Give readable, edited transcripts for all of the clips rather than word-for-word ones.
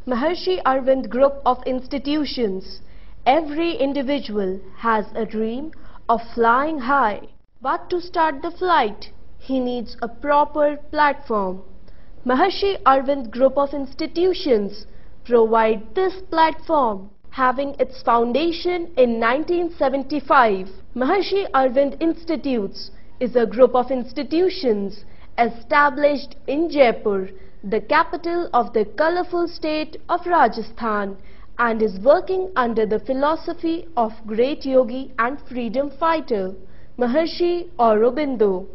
Maharshi Arvind Group of Institutions. Every individual has a dream of flying high, but to start the flight, he needs a proper platform. Maharshi Arvind Group of Institutions provide this platform. Having its foundation in 1975, Maharshi Arvind Institutes is a group of institutions established in Jaipur, the capital of the colorful state of Rajasthan, and is working under the philosophy of great yogi and freedom fighter Maharshi Aurobindo.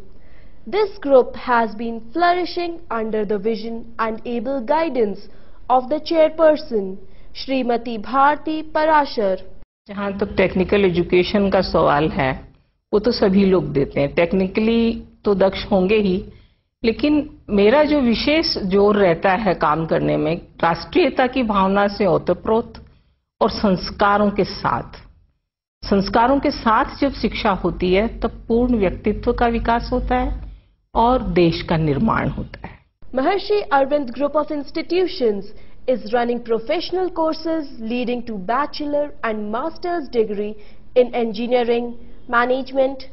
This group has been flourishing under the vision and able guidance of the chairperson Shrimati Bharti Parashar. जहाँ तक technical education का सवाल है, वो तो सभी लोग देते हैं, टेक्निकली तो दक्ष होंगे ही, लेकिन मेरा जो विशेष जोर रहता है काम करने में, राष्ट्रीयता की भावना से ओतप्रोत और संस्कारों के साथ जब शिक्षा होती है, तब पूर्ण व्यक्तित्व का विकास होता है और देश का निर्माण होता है। Maharshi Arvind Group of Institutions is running professional courses leading to bachelor and master's degree in engineering, management,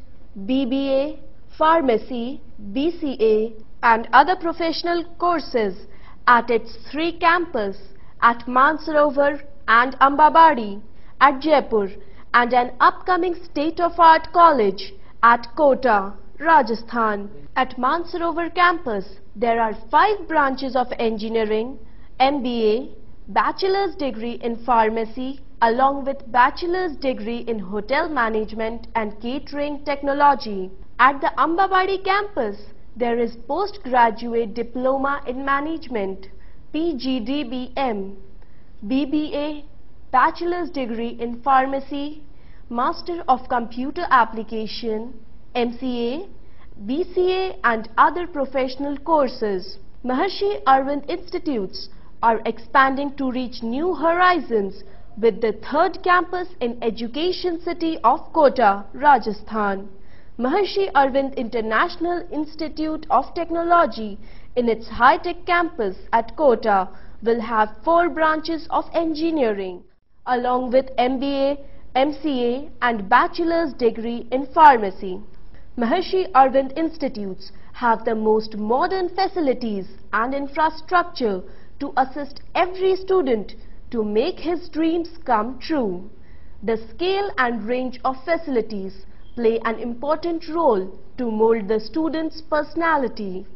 BBA, pharmacy, BCA and other professional courses at its 3 campuses at Mansarovar and Ambabadi at Jaipur and an upcoming state-of-art college at Kota, Rajasthan. At Mansarovar campus, there are 5 branches of engineering, MBA, bachelor's degree in pharmacy along with bachelor's degree in hotel management and catering technology. At the Ambabadi campus, there is postgraduate diploma in management, PGDBM, BBA, bachelor's degree in pharmacy, master of computer application, MCA, BCA and other professional courses. Maharshi Arvind Institutes are expanding to reach new horizons with the 3rd campus in Education City of Kota, Rajasthan. Maharshi Arvind International Institute of Technology in its high-tech campus at Kota will have 4 branches of engineering along with MBA, MCA and bachelor's degree in pharmacy. Maharshi Arvind Institutes have the most modern facilities and infrastructure to assist every student to make his dreams come true. The scale and range of facilities play an important role to mold the student's personality.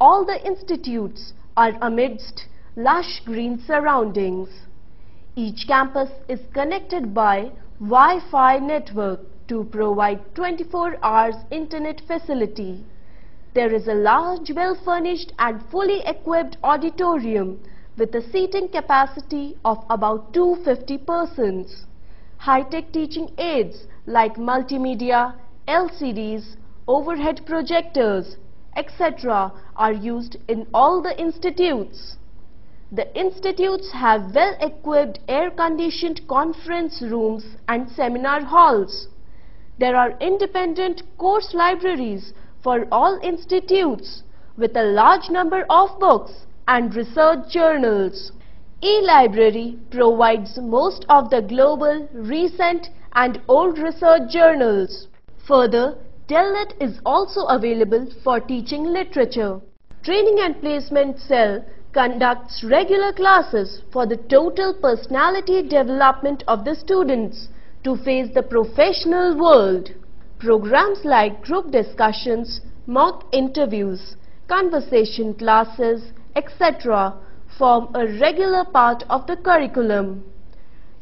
All the institutes are amidst lush green surroundings. Each campus is connected by Wi-Fi network to provide 24 hours internet facility. There is a large, well-furnished and fully equipped auditorium with a seating capacity of about 250 persons. High-tech teaching aids like multimedia, LCDs, overhead projectors, etc. are used in all the institutes. The institutes have well-equipped air-conditioned conference rooms and seminar halls. There are independent course libraries for all institutes with a large number of books and research journals. E-Library provides most of the global, recent and old research journals. Further, Telnet is also available for teaching literature. Training and Placement Cell conducts regular classes for the total personality development of the students to face the professional world. Programs like group discussions, mock interviews, conversation classes, etc. form a regular part of the curriculum.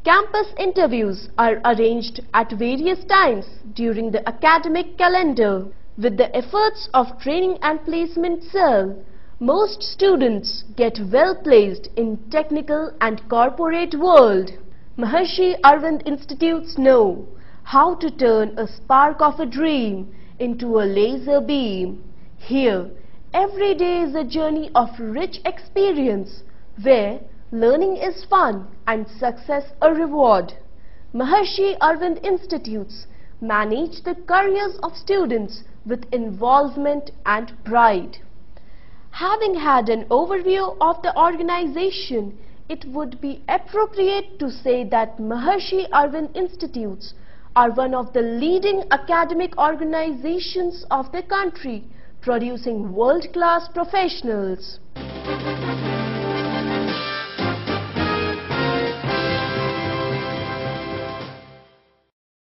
Campus interviews are arranged at various times during the academic calendar. With the efforts of Training and Placement Cell, most students get well placed in technical and corporate world. Maharshi Arvind Institutes know how to turn a spark of a dream into a laser beam. Here, every day is a journey of rich experience where learning is fun and success a reward. Maharshi Arvind Institutes manage the careers of students with involvement and pride. Having had an overview of the organization, it would be appropriate to say that Maharshi Arvind Institutes are one of the leading academic organizations of the country, producing world-class professionals.